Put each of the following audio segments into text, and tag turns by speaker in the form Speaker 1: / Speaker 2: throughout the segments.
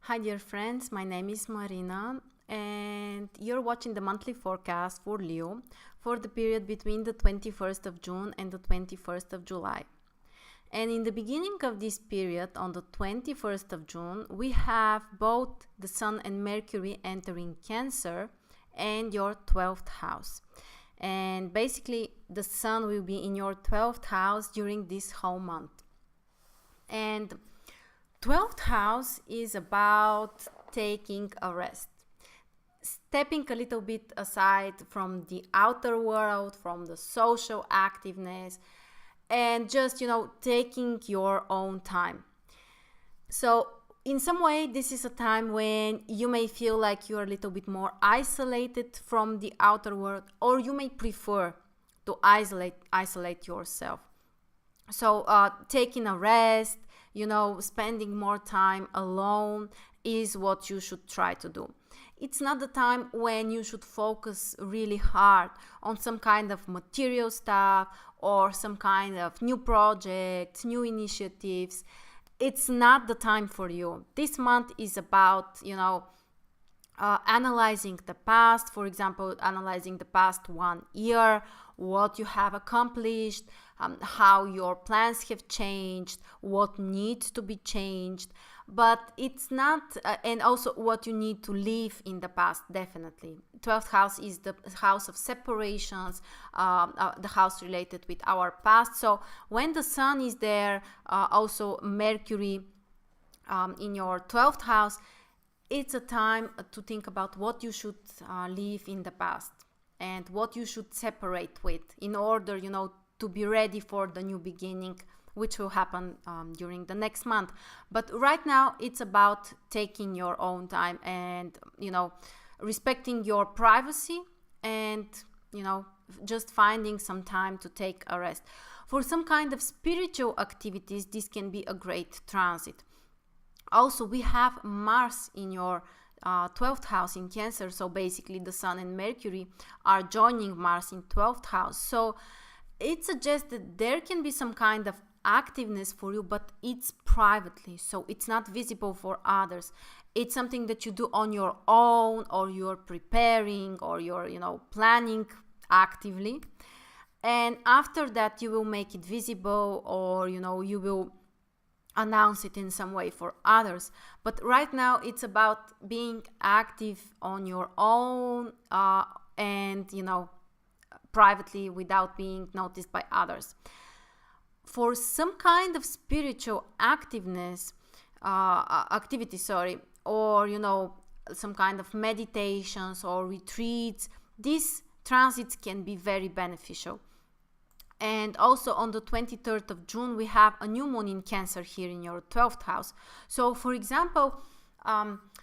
Speaker 1: Hi dear friends, my name is Marina and you're watching the monthly forecast for Leo for the period between the 21st of June and the 21st of July. And in the beginning of this period, on the 21st of June, we have both the Sun and Mercury entering Cancer and your 12th house. And basically the Sun will be in your 12th house during this whole month. And 12th house is about taking a rest, stepping a little bit aside from the outer world, from the social activeness, and just, taking your own time. So in some way, this is a time when you may feel like you're a little bit more isolated from the outer world, or you may prefer to isolate yourself. So taking a rest, spending more time alone is what you should try to do. It's not the time when you should focus really hard on some kind of material stuff or some kind of new projects, new initiatives. It's not the time for you. This month is about, analyzing the past, for example, analyzing the past 1 year, what you have accomplished, how your plans have changed, what needs to be changed, but it's not, and also what you need to leave in the past, definitely. 12th house is the house of separations, the house related with our past. So when the Sun is there, also Mercury in your 12th house, it's a time to think about what you should leave in the past and what you should separate with in order, to be ready for the new beginning, which will happen during the next month. But right now, it's about taking your own time and, respecting your privacy and, just finding some time to take a rest. For some kind of spiritual activities, this can be a great transit. Also, we have Mars in your 12th house in Cancer. So basically the Sun and Mercury are joining Mars in 12th house. So it suggests that there can be some kind of activeness for you, but it's privately. So it's not visible for others. It's something that you do on your own, or you're preparing, or you're, planning actively. And after that, you will make it visible, or, you will announce it in some way for others. But right now it's about being active on your own and privately, without being noticed by others. For some kind of spiritual activity, or some kind of meditations or retreats, these transits can be very beneficial. And also on the 23rd of June, we have a new moon in Cancer here in your 12th house. So, for example,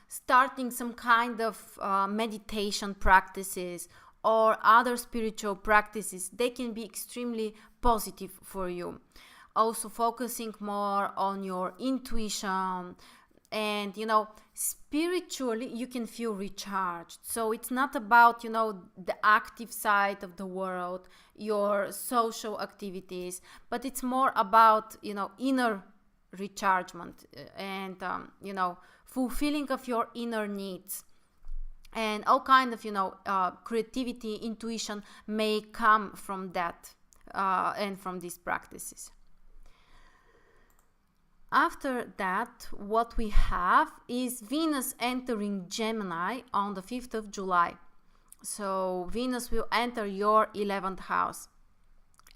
Speaker 1: starting some kind of meditation practices or other spiritual practices, they can be extremely positive for you. Also focusing more on your intuition, and spiritually you can feel recharged. So it's not about the active side of the world, your social activities, but it's more about inner rechargement and fulfilling of your inner needs. And all kind of creativity, intuition may come from that and from these practices. After that, what we have is Venus entering Gemini on the 5th of July. So Venus will enter your 11th house.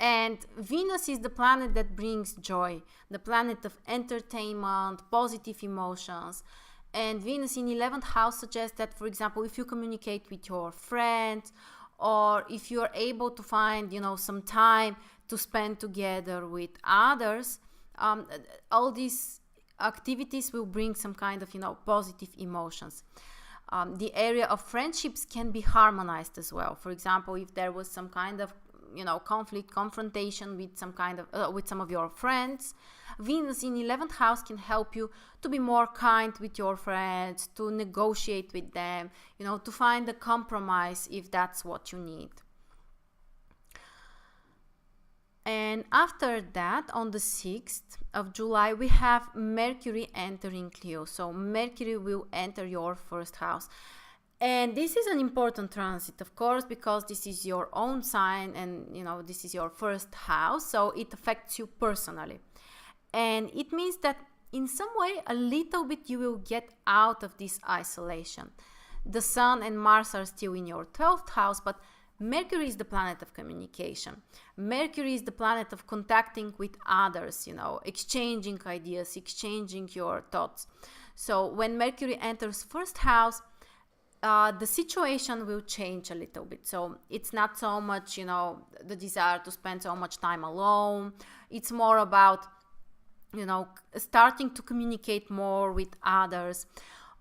Speaker 1: And Venus is the planet that brings joy, the planet of entertainment, positive emotions. And Venus in 11th house suggests that, for example, if you communicate with your friends, or if you are able to find, some time to spend together with others, all these activities will bring some kind of, positive emotions. The area of friendships can be harmonized as well. For example, if there was some kind of, conflict, confrontation with some of your friends, Venus in 11th house can help you to be more kind with your friends, to negotiate with them, to find a compromise if that's what you need. And after that, on the 6th of July, we have Mercury entering Leo. So Mercury will enter your first house. And this is an important transit, of course, because this is your own sign and, you know, this is your first house. So it affects you personally. And it means that in some way, a little bit, you will get out of this isolation. The Sun and Mars are still in your 12th house, but Mercury is the planet of communication. Mercury is the planet of contacting with others, you know, exchanging ideas, exchanging your thoughts. So when Mercury enters first house, the situation will change a little bit. So it's not so much, you know, the desire to spend so much time alone. It's more about, you know, starting to communicate more with others.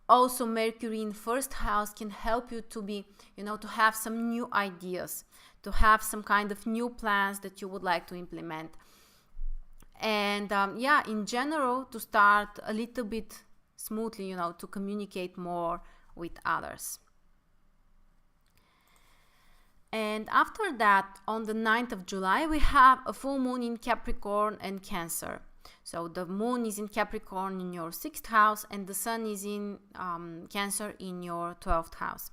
Speaker 1: Also, Mercury in first house can help you to be, you know, to have some new ideas, to have some kind of new plans that you would like to implement. And yeah, in general, to start a little bit smoothly, you know, to communicate more with others. And after that, on the 9th of July, we have a full moon in Capricorn and Cancer. So the moon is in Capricorn in your 6th house, and the sun is in Cancer in your 12th house.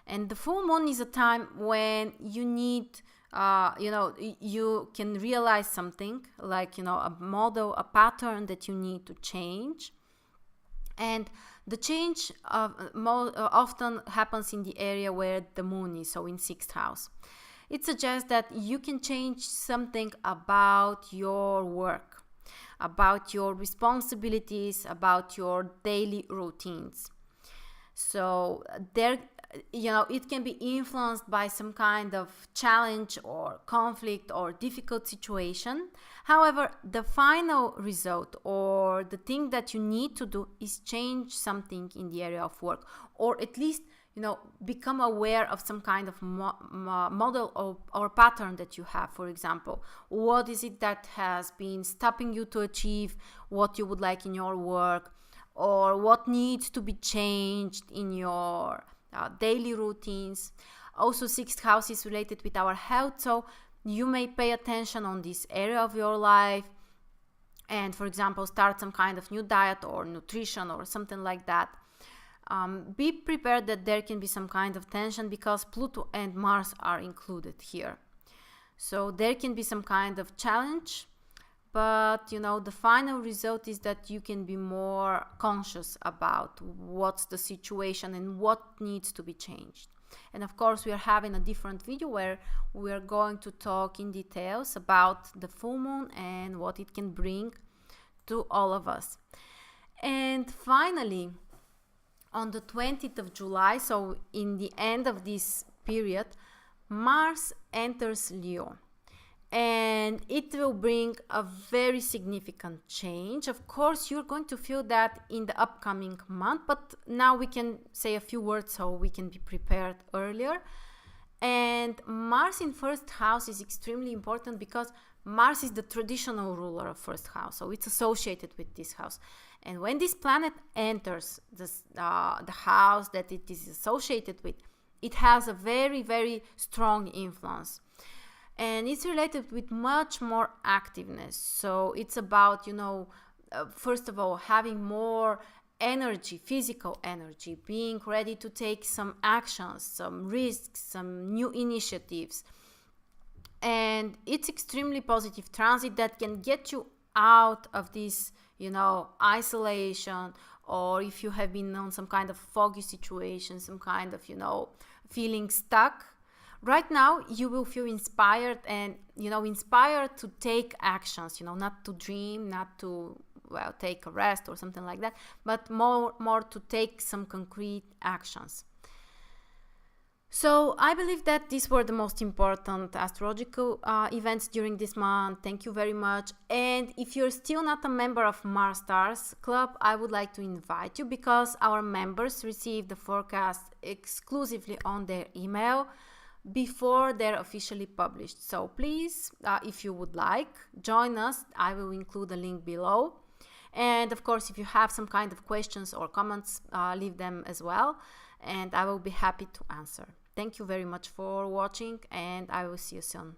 Speaker 1: And the full moon is a time when you need, you know, you can realize something like, you know, a model, a pattern that you need to change. And the change often happens in the area where the moon is, so in 6th house. It suggests that you can change something about your work, about your responsibilities, about your daily routines. So there, you know, it can be influenced by some kind of challenge or conflict or difficult situation. However, the final result or the thing that you need to do is change something in the area of work, or at least, you know, become aware of some kind of model or pattern that you have. For example, what is it that has been stopping you to achieve what you would like in your work, or what needs to be changed in your daily routines. Also, 6th house is related with our health, so you may pay attention on this area of your life and, for example, start some kind of new diet or nutrition or something like that. Be prepared that there can be some kind of tension because Pluto and Mars are included here. So there can be some kind of challenge, but, you know, the final result is that you can be more conscious about what's the situation and what needs to be changed. And of course, we are having a different video where we are going to talk in details about the full moon and what it can bring to all of us. And finally, on the 20th of July, so in the end of this period, Mars enters Leo. And it will bring a very significant change. Of course, you're going to feel that in the upcoming month, but now we can say a few words so we can be prepared earlier. And Mars in first house is extremely important because Mars is the traditional ruler of first house, so it's associated with this house. And when this planet enters the house that it is associated with, it has a very, very strong influence. And it's related with much more activeness. So it's about, you know, first of all, having more energy, physical energy, being ready to take some actions, some risks, some new initiatives. And it's extremely positive transit that can get you out of this, you know, isolation, or if you have been on some kind of foggy situation, some kind of, you know, feeling stuck. Right now, you will feel inspired and, you know, inspired to take actions, you know, not to dream, not to, well, take a rest or something like that, but more to take some concrete actions. So I believe that these were the most important astrological events during this month. Thank you very much. And if you're still not a member of Mars Stars Club, I would like to invite you because our members receive the forecast exclusively on their email before they're officially published. So please, if you would like, join us. I will include a link below. And of course, if you have some kind of questions or comments, leave them as well, and I will be happy to answer. Thank you very much for watching, and I will see you soon.